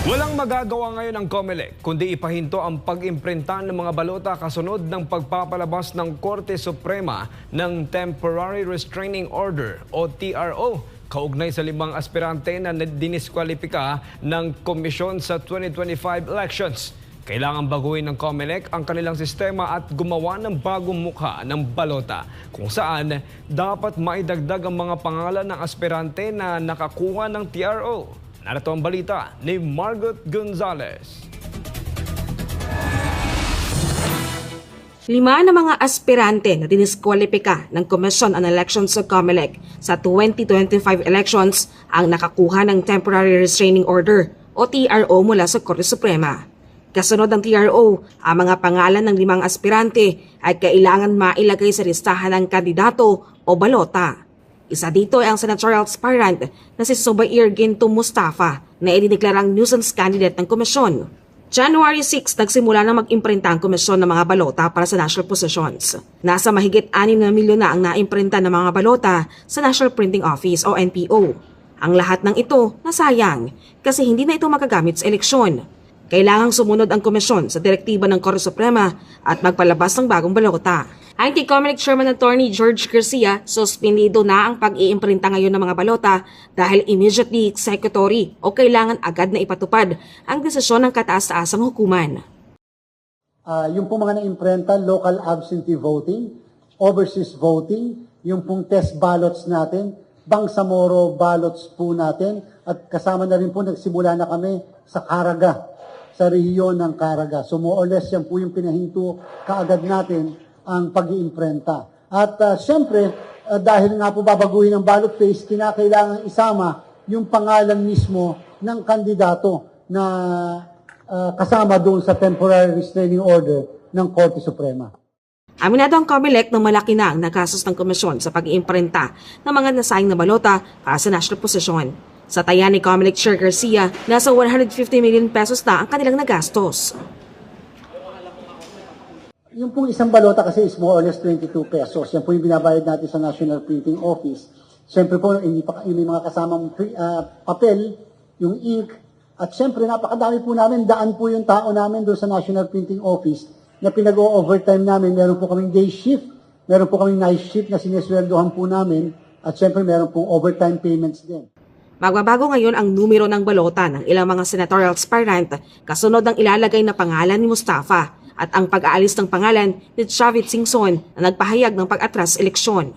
Walang magagawa ngayon ang COMELEC kundi ipahinto ang pag-imprinta ng mga balota kasunod ng pagpapalabas ng Korte Suprema ng Temporary Restraining Order o TRO kaugnay sa 5 aspirante na diniskwalipika ng komisyon sa 2025 elections. Kailangan baguhin ng COMELEC ang kanilang sistema at gumawa ng bagong mukha ng balota kung saan dapat maidagdag ang mga pangalan ng aspirante na nakakuha ng TRO. Narito ang balita ni Margot Gonzalez. 5 na mga aspirante na diniskwalipika ng Commission on Elections sa COMELEC sa 2025 elections ang nakakuha ng Temporary Restraining Order o TRO mula sa Korte Suprema. Kasunod ng TRO, ang mga pangalan ng 5 aspirante ay kailangan mailagay sa listahan ng kandidato o balota. Isa dito ay ang senatorial aspirant na si Zubair Ginto Mustafa na idineklarang nuisance candidate ng komisyon. January 6, nagsimula na mag-imprinta ang komisyon ng mga balota para sa national positions. Nasa mahigit 6 na milyon na ang naimprinta ng mga balota sa National Printing Office o NPO. Ang lahat ng ito nasayang kasi hindi na ito magagamit sa eleksyon. Kailangang sumunod ang komisyon sa direktiba ng Korte Suprema at magpalabas ng bagong balota. Ayon kay COMELEC Chairman Attorney George Garcia, suspendido na ang pag-iimprinta ngayon ng mga balota dahil immediately executory o kailangan agad na ipatupad ang desisyon ng kataas-taasang hukuman. Yung pong mga na-imprenta, local absentee voting, overseas voting, yung pong test ballots natin, Bangsamoro ballots po natin, at kasama na rin po nagsimula na kami sa Caraga, sa rehiyon ng Caraga. So more or less yan po yung pinahinto kaagad natin ang pag-iimprenta. At siyempre, dahil nga po babaguhin ang ballot face, kinakailangan isama yung pangalan mismo ng kandidato na kasama doon sa temporary restraining order ng Korte Suprema. Aminado ang COMELEC na malaki na ang nagasos ng komisyon sa pag-iimprenta ng mga nasayang na balota para sa national posisyon. Sa taya ni COMELEC Chair Garcia, nasa 150 million pesos na ang kanilang nagastos. Yung pong isang balota kasi is more or less 22 pesos. Yan po yung binabayad natin sa National Printing Office. Siyempre po, may mga kasamang papel, yung ink, at siyempre napakadami po namin, daan po yung tao namin doon sa National Printing Office na pinag-o-overtime namin. Meron po kaming day shift, meron po kaming night shift na sinesweldohan po namin, at siyempre meron pong overtime payments din. Magbabago ngayon ang numero ng balota ng ilang mga senatorial aspirant kasunod ng ilalagay na pangalan ni Mustafa at ang pag-aalis ng pangalan ni Chavit Singson na nagpahayag ng pag-atras eleksyon.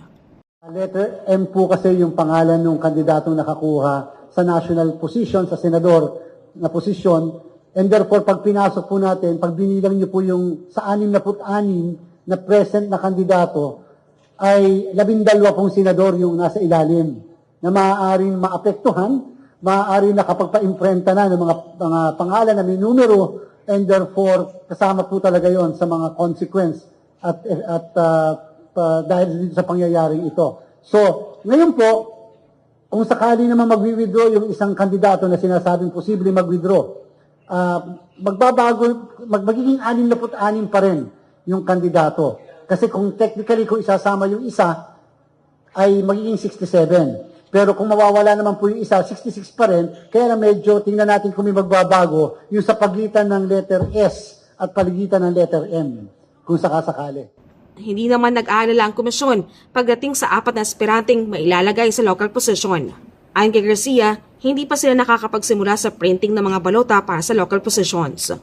Letter M po kasi yung pangalan ng kandidatong nakakuha sa national position, sa senador na posisyon, and therefore pag pinasok po natin, pag binilang niyo po yung sa 66 na present na kandidato, ay 12 pong senador yung nasa ilalim na maaaring maapektuhan, maaaring nakapagpa-imprenta na ng mga pangalan na may numero, and therefore kasama po talaga yon sa mga consequence at dahil dito sa pangyayaring ito. So, ngayon po, kung sakali naman mag-withdraw yung isang kandidato na sinasabing posible mag-withdraw, magiging 66 pa rin yung kandidato. Kasi kung technically kung isasama yung isa, ay magiging 67. Pero kung mawawala naman po yung isa, 66 pa rin, kaya na medyo tingnan natin kung may magbabago yung sa pagitan ng letter S at pagitan ng letter M, kung sakasakali. Hindi naman nag-aalala ang komisyon pagdating sa 4 na aspiranteng mailalagay sa local position. Ayon kay Garcia, hindi pa sila nakakapagsimula sa printing ng mga balota para sa local positions.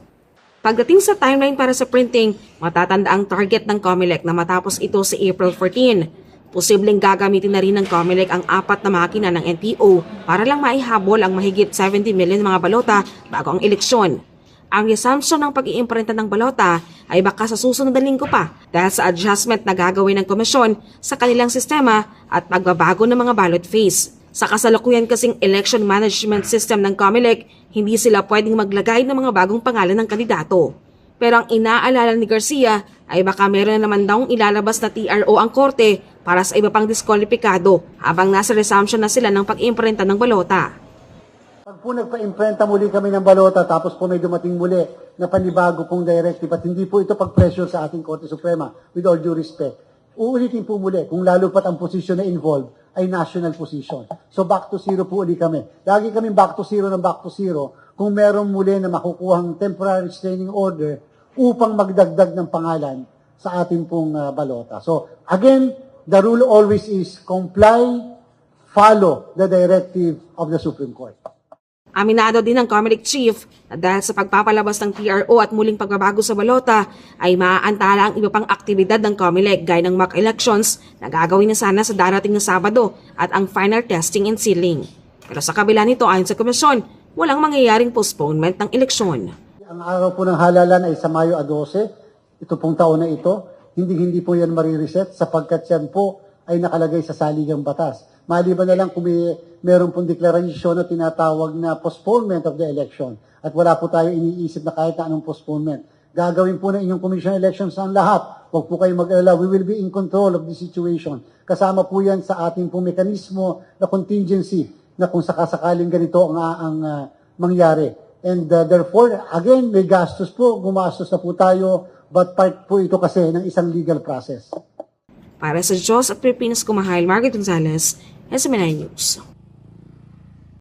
Pagdating sa timeline para sa printing, matatanda ang target ng COMELEC na matapos ito sa April 14. Posibleng gagamitin na rin ng COMELEC ang 4 na makina ng NPO para lang maihabol ang mahigit 70 million mga balota bago ang eleksyon. Ang resumption ng pag-iimprinta ng balota ay baka sa susunod na linggo pa dahil sa adjustment na gagawin ng komisyon sa kanilang sistema at pagbabago ng mga ballot face. Sa kasalukuyan kasing election management system ng COMELEC, hindi sila pwedeng maglagay ng mga bagong pangalan ng kandidato. Pero ang inaalala ni Garcia ay baka meron na naman daw ilalabas na TRO ang korte para sa iba pang diskwalipikado habang nasa resumption na sila ng pag-iimprenta ng balota. Pag po nagpa-imprenta muli kami ng balota tapos po may dumating muli na panibago pong directive at hindi po ito pag-pressure sa ating Korte Suprema, with all due respect, uulitin po muli kung lalo pat ang posisyon na involved ay national position. So back to zero po ulit kami. Lagi kami back to zero ng back to zero kung meron muli na makukuhang temporary restraining order upang magdagdag ng pangalan sa ating pong balota. So again, the rule always is comply, follow the directive of the Supreme Court. Aminado din ng COMELEC Chief na dahil sa pagpapalabas ng TRO at muling pagbabago sa balota ay maaantala ang iba pang aktibidad ng COMELEC gaya ng mock elections na gagawin na sana sa darating na Sabado at ang final testing and sealing. Pero sa kabila nito ayon sa komisyon, walang mangyayaring postponement ng eleksyon. Ang araw po ng halalan ay sa Mayo 12, ito pong taon na ito. Hindi po yan marireset sapagkat yan po ay nakalagay sa saligang batas. Maliban na lang kung meron pong deklarasyon na tinatawag na postponement of the election at wala po tayo iniisip na kahit na anong postponement. Gagawin po na inyong Commission on Elections ang lahat. Huwag po kayo mag-alala. We will be in control of the situation. Kasama po yan sa ating pong mekanismo na contingency na kung sakasakaling ganito ang mangyari. And therefore, again, may gastos po. Gumastos na po tayo. But part po ito kasi ng isang legal process. Para sa Diyos at Pilipinas Kumahal, Margaret Gonzalez, SMNI News.